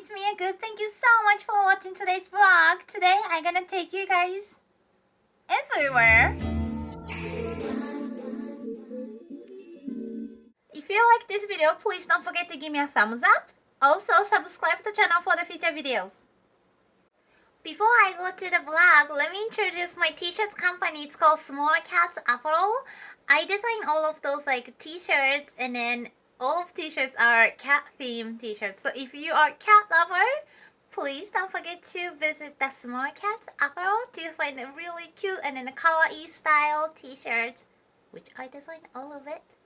it's Mia Good. Thank you so much for watching today's vlog. Today I'm gonna take you guys everywhere. If you like this video, please don't forget to give me a thumbs up. Also, subscribe to the channel for the future videos. Before I go to the vlog, let me introduce my t-shirts company. It's called Small Cats Apparel. I design all of those like t-shirts, and then all of t-shirts are cat themed t-shirts. So if you are a cat lover, please don't forget to visit the Small Cats Apparel to find a really cute and then a kawaii style t-shirts, which I design all of it.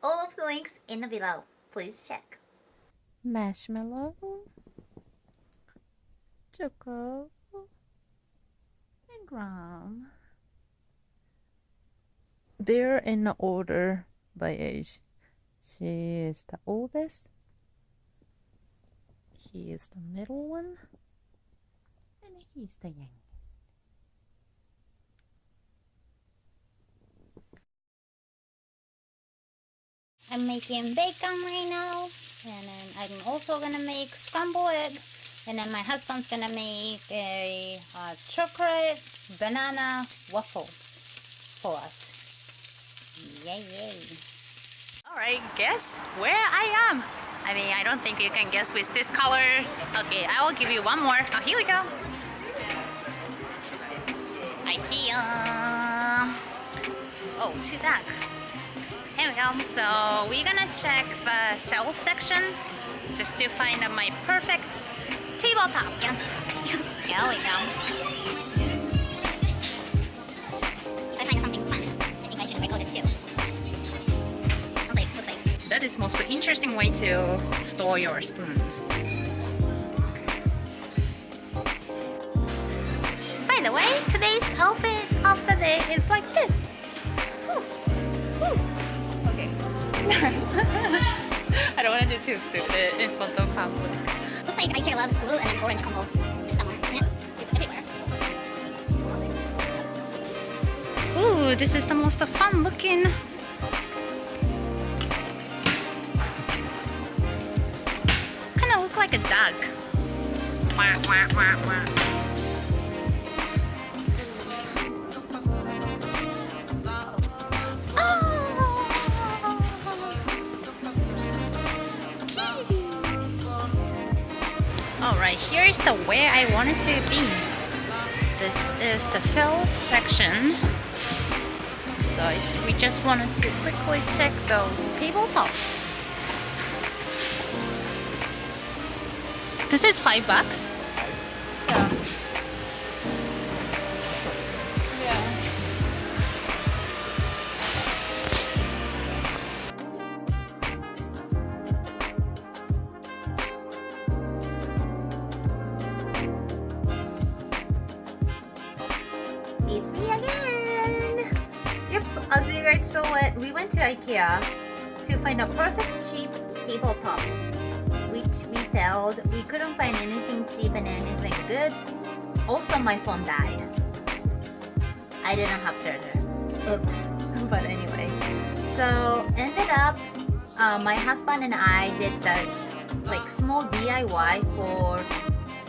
All of the links in the below. Please check. Marshmallow, Choco, and Grom. They're in order by age. She is the oldest, he is the middle one, and he's the youngest. I'm making bacon right now, and then I'm also gonna make scrambled egg, and then my husband's gonna make a chocolate banana waffle for us. Yay, yay. Alright, guess where I am? I mean, I don't think you can guess with this color. Okay, I will give you one more. Oh, here we go. IKEA. Oh, too dark. Here we go. So we're gonna check the sales section just to find my perfect tabletop. Yeah. Here we go. If I find something fun, I think I should record it too. Sounds like, looks like. That is most interesting way to store your spoons. By the way, today's outfit of the day is like this. Whew. Whew. Okay. I don't want to do too stupid in front of public. Looks like IKEA loves blue and an orange combo this summer, isn't it? It's everywhere. Ooh, this is the most fun looking. Kinda look like a duck. Wah, wah, wah, wah. Alright, here's the where I wanted to be. This is the sales section. So we just wanted to quickly check those tabletops. This is $5. It's me again! Yep, as you guys saw it, we went to IKEA to find a perfect cheap tabletop, which we failed. We couldn't find anything cheap and anything good. Also, my phone died. Oops. I didn't have charger. Oops. But anyway, so ended up, my husband and I did that like small DIY for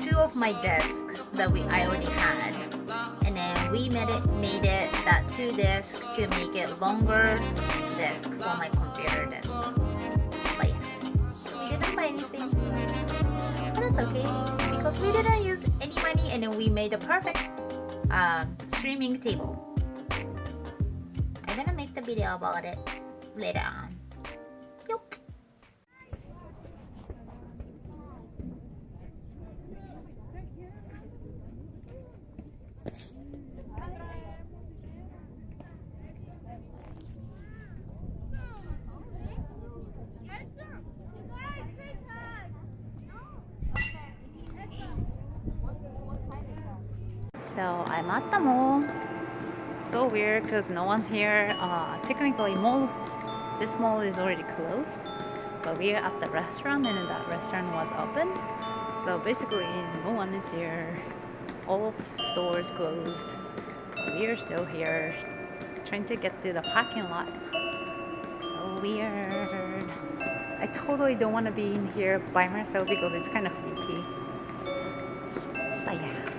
two of my desks that I already had. And then we made it that 2 desk to make it longer desk for my computer desk. But yeah, we didn't buy anything, but that's okay because we didn't use any money, and then we made a perfect streaming table. I'm gonna make the video about it later on. Yup. So I'm at the mall. So weird because no one's here. Technically this mall is already closed, but we are at the restaurant and that restaurant was open. So basically no one is here. All of stores closed. We are still here trying to get to the parking lot. So weird. I totally don't want to be in here by myself because it's kind of freaky. But yeah.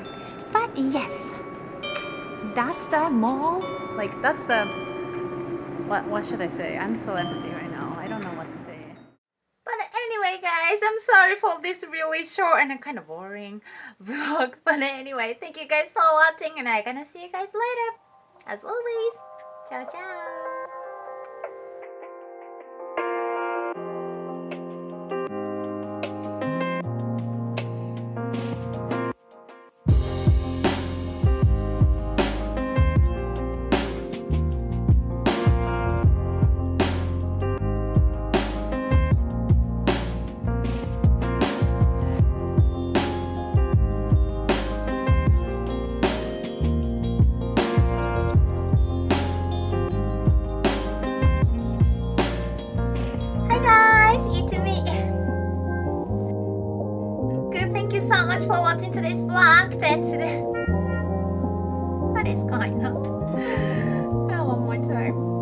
But yes, that's the mall. Like that's the what should I say? I'm so empty right now. I don't know what to say. But anyway, guys, I'm sorry for this really short and kind of boring vlog. But anyway, thank you guys for watching, and I'm gonna see you guys later. As always, ciao ciao. Hi guys, it's me. Good, thank you so much for watching today's vlog. That's it. What is going on? Oh, one more time.